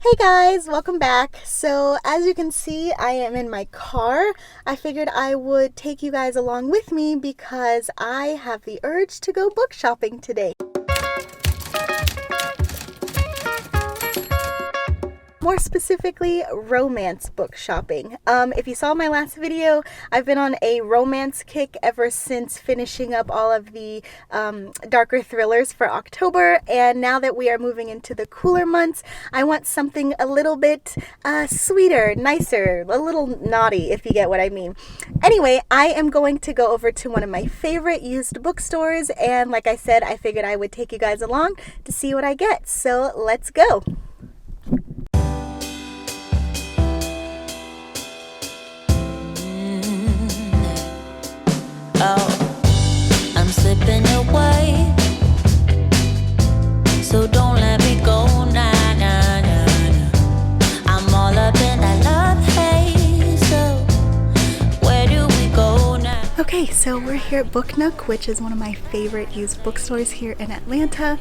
Hey guys, welcome back. So as you can see, I am in my car. I figured I would take you guys along with me because I have the urge to go book shopping today. More specifically, romance book shopping. If you saw my last video, I've been on a romance kick ever since finishing up all of the darker thrillers for October, and now that we are moving into the cooler months, I want something a little bit sweeter, nicer, a little naughty, if you get what I mean. Anyway, I am going to go over to one of my favorite used bookstores, and like I said, I figured I would take you guys along to see what I get. So let's go. Oh, I'm slipping away, so don't let me go, nah, nah, nah, nah. I'm all up in that love haze, so where do we go now? Okay, so we're here at Book Nook, which is one of my favorite used bookstores here in Atlanta.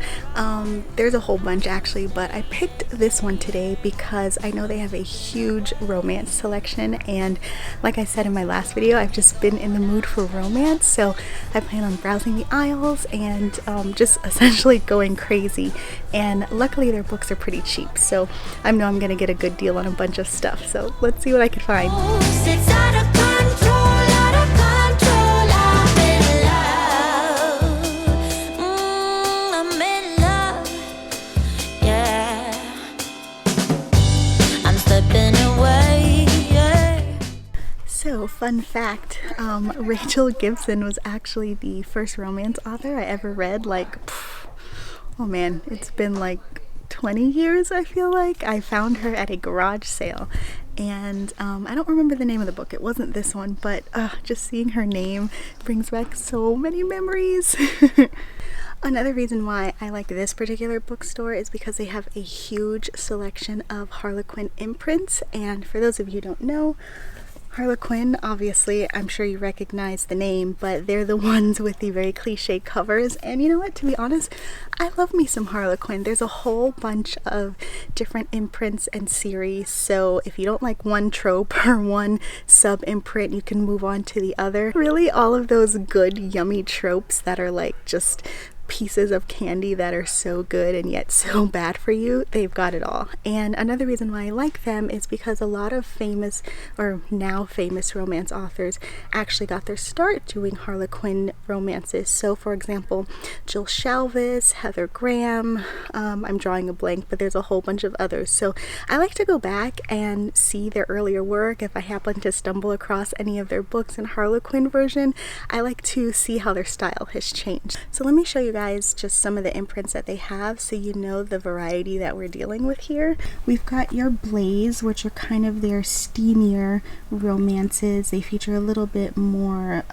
There's a whole bunch actually, but I picked this one today because I know they have a huge romance selection, and like I said in my last video, I've just been in the mood for romance, so I plan on browsing the aisles and just essentially going crazy. And luckily their books are pretty cheap, so I know I'm gonna get a good deal on a bunch of stuff. So let's see what I can find. It's out of control, out of control. I'm in love. I'm in love. Yeah. I'm slipping away. Yeah. So, fun fact, Rachel Gibson was actually the first romance author I ever read. Oh man, it's been like 20 years, I feel like. I found her at a garage sale, and I don't remember the name of the book. It wasn't this one, but just seeing her name brings back so many memories. Another reason why I like this particular bookstore is because they have a huge selection of Harlequin imprints, and for those of you who don't know, Harlequin, obviously, I'm sure you recognize the name, but they're the ones with the very cliche covers. And you know what, to be honest, I love me some Harlequin. There's a whole bunch of different imprints and series, so if you don't like one trope or one sub imprint, you can move on to the other. Really, all of those good, yummy tropes that are like just pieces of candy that are so good and yet so bad for you, they've got it all. And another reason why I like them is because a lot of famous, or now famous, romance authors actually got their start doing Harlequin romances. So for example, Jill Shalvis, Heather Graham, I'm drawing a blank, but there's a whole bunch of others. So I like to go back and see their earlier work. If I happen to stumble across any of their books in Harlequin version, I like to see how their style has changed. So let me show you guys just some of the imprints that they have so you know the variety that we're dealing with here. We've got your Blaze, which are kind of their steamier romances. They feature a little bit more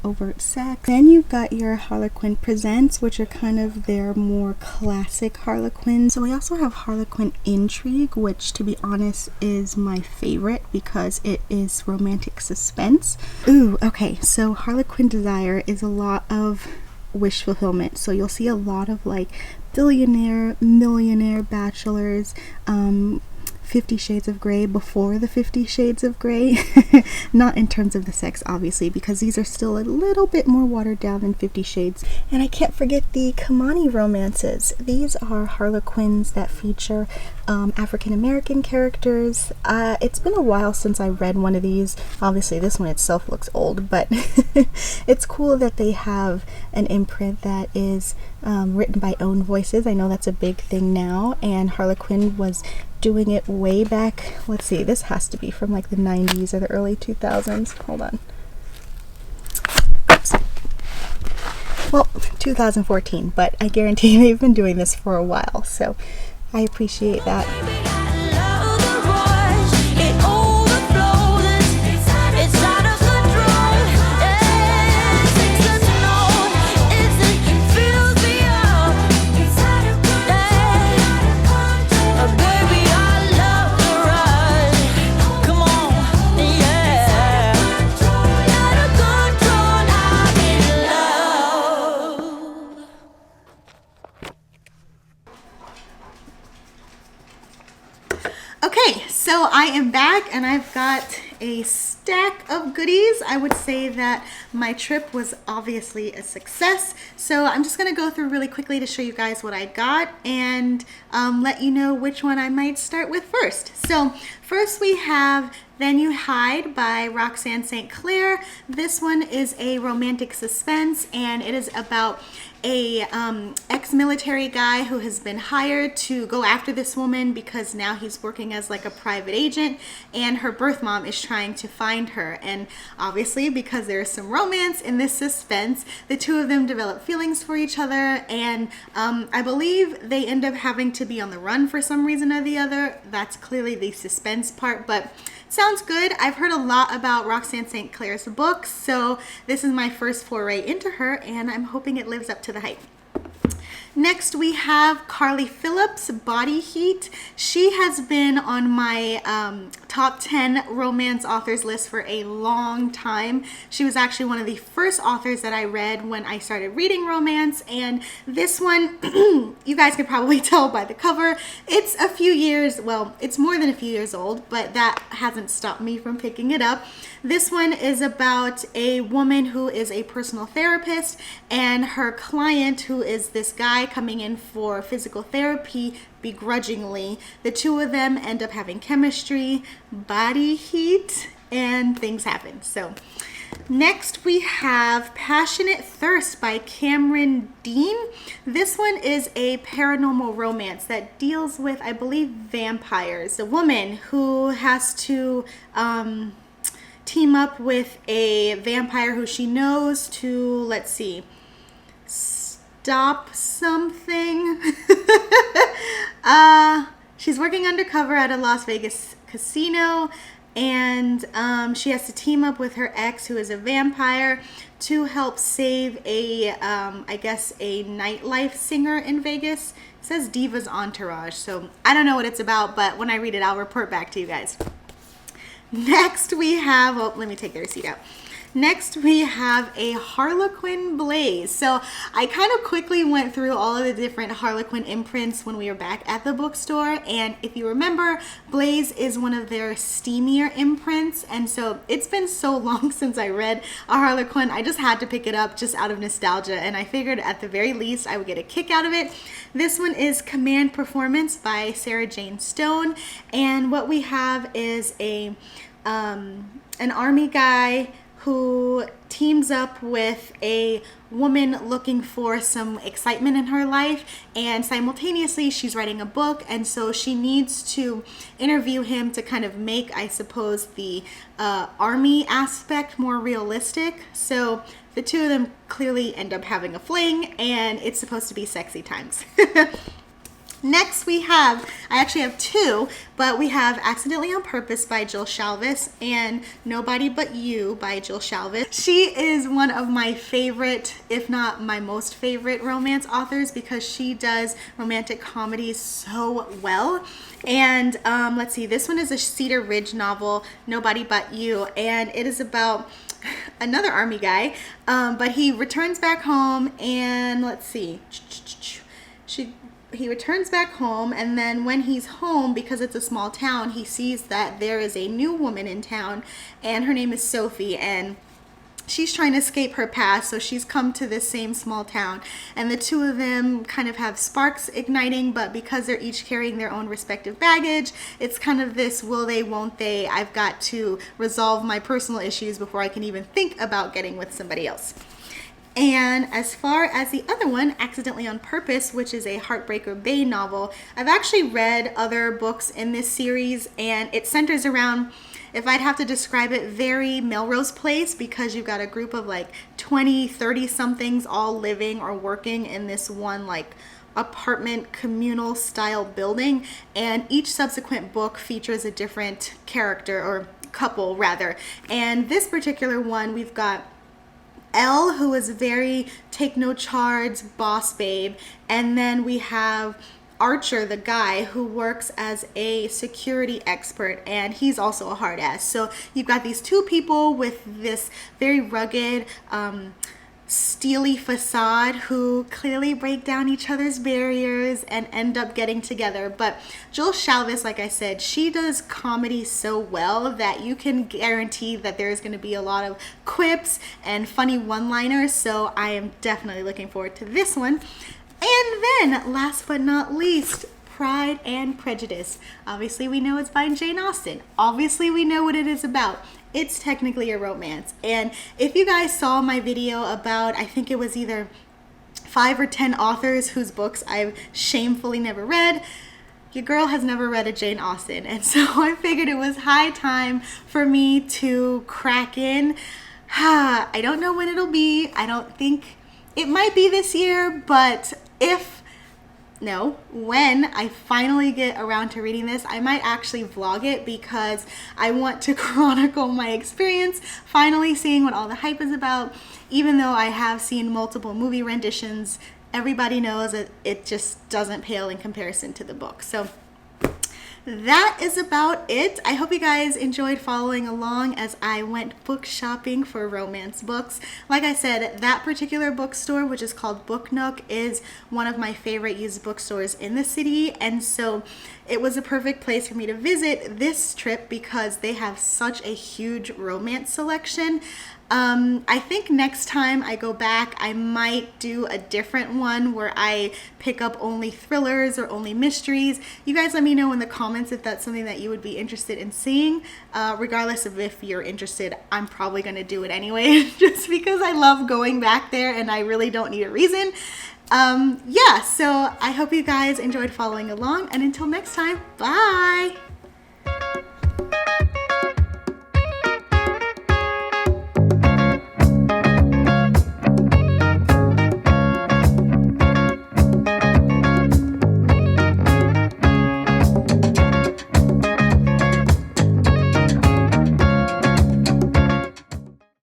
overt sex. Then you've got your Harlequin Presents, which are kind of their more classic Harlequin. So we also have Harlequin Intrigue, which to be honest is my favorite because it is romantic suspense. Ooh, okay, so Harlequin Desire is a lot of wish fulfillment, so you'll see a lot of like billionaire, millionaire bachelors, 50 Shades of Grey before the 50 Shades of Grey. Not in terms of the sex, obviously, because these are still a little bit more watered down than 50 Shades. And I can't forget the Kamani romances. These are Harlequins that feature African American characters. It's been a while since I read one of these. Obviously, this one itself looks old, but it's cool that they have an imprint that is written by own voices. I know that's a big thing now, and Harlequin was doing it way back. Let's see, this has to be from like the 90s or the early 2000s. Hold on. Oops. Well, 2014, but I guarantee they've been doing this for a while, so I appreciate that. Okay, so I am back and I've got a stack of goodies. I would say that my trip was obviously a success. So I'm just going to go through really quickly to show you guys what I got and let you know which one I might start with first. So first we have Then You Hide by Roxanne St. Clair. This one is a romantic suspense and it is about a ex-military guy who has been hired to go after this woman because now he's working as like a private agent, and her birth mom is trying to find her. And obviously, because there's some romance in this suspense, the two of them develop feelings for each other, and I believe they end up having to be on the run for some reason or the other. That's clearly the suspense part, but sounds good. I've heard a lot about Roxanne St. Clair's books, so this is my first foray into her, and I'm hoping it lives up to the hype. Next, we have Carly Phillips, Body Heat. She has been on my top 10 romance authors list for a long time. She was actually one of the first authors that I read when I started reading romance, and this one, you guys can probably tell by the cover, it's a few years, well, it's more than a few years old, but that hasn't stopped me from picking it up. This one is about a woman who is a personal therapist and her client, who is this guy coming in for physical therapy begrudgingly. The two of them end up having chemistry, body heat, and things happen. So next we have Passionate Thirst by Cameron Dean. This one is a paranormal romance that deals with, I believe, vampires. A woman who has to team up with a vampire who she knows to, let's see, stop something. She's working undercover at a Las Vegas casino, and she has to team up with her ex, who is a vampire, to help save a, I guess, a nightlife singer in Vegas. It says Diva's Entourage, so I don't know what it's about, but when I read it, I'll report back to you guys. Next we have, oh, let me take the receipt out. Next we have a Harlequin Blaze. So I kind of quickly went through all of the different Harlequin imprints when we were back at the bookstore, and if you remember, Blaze is one of their steamier imprints, and so it's been so long since I read a Harlequin, I just had to pick it up just out of nostalgia, and I figured at the very least I would get a kick out of it. This one is Command Performance by Sarah Jane Stone, and what we have is a an army guy who teams up with a woman looking for some excitement in her life, and simultaneously she's writing a book, and so she needs to interview him to kind of make, I suppose, the army aspect more realistic. So the two of them clearly end up having a fling, and it's supposed to be sexy times. Next we have, I actually have two, but we have Accidentally on Purpose by Jill Shalvis and Nobody But You by Jill Shalvis. She is one of my favorite, if not my most favorite, romance authors because she does romantic comedies so well. And let's see, this one is a Cedar Ridge novel, Nobody But You, and it is about another army guy, but he returns back home, and let's see, he returns back home, and then when he's home, because it's a small town, he sees that there is a new woman in town, and her name is Sophie, and she's trying to escape her past, so she's come to this same small town, and the two of them kind of have sparks igniting, but because they're each carrying their own respective baggage, it's kind of this will they, won't they, I've got to resolve my personal issues before I can even think about getting with somebody else. And as far as the other one, Accidentally on Purpose, which is a Heartbreaker Bay novel, I've actually read other books in this series, and it centers around, if I'd have to describe it, very Melrose Place, because you've got a group of like 20, 30 somethings all living or working in this one like apartment communal style building, and each subsequent book features a different character, or couple rather. And this particular one, we've got Elle, who is very take no charge boss babe, and then we have Archer, the guy who works as a security expert, and he's also a hard ass. So you've got these two people with this very rugged steely facade who clearly break down each other's barriers and end up getting together. But Jill Shalvis, like I said, she does comedy so well that you can guarantee that there's going to be a lot of quips and funny one-liners. So I am definitely looking forward to this one. And then, last but not least, Pride and Prejudice. Obviously, we know it's by Jane Austen. Obviously, we know what it is about. It's technically a romance. And if you guys saw my video about, I think it was either 5 or 10 authors whose books I've shamefully never read, your girl has never read a Jane Austen. And so I figured it was high time for me to crack in. I don't know when it'll be. I don't think it might be this year, but when I finally get around to reading this, I might actually vlog it because I want to chronicle my experience, finally seeing what all the hype is about. Even though I have seen multiple movie renditions, everybody knows that it just doesn't pale in comparison to the book. So that is about it. I hope you guys enjoyed following along as I went book shopping for romance books. Like I said, that particular bookstore, which is called Nook, is one of my favorite used bookstores in the city, and so it was a perfect place for me to visit this trip because they have such a huge romance selection. I think next time I go back, I might do a different one where I pick up only thrillers or only mysteries. You guys let me know in the comments if that's something that you would be interested in seeing. Regardless of if you're interested, I'm probably going to do it anyway, just because I love going back there and I really don't need a reason. So I hope you guys enjoyed following along, and until next time, bye!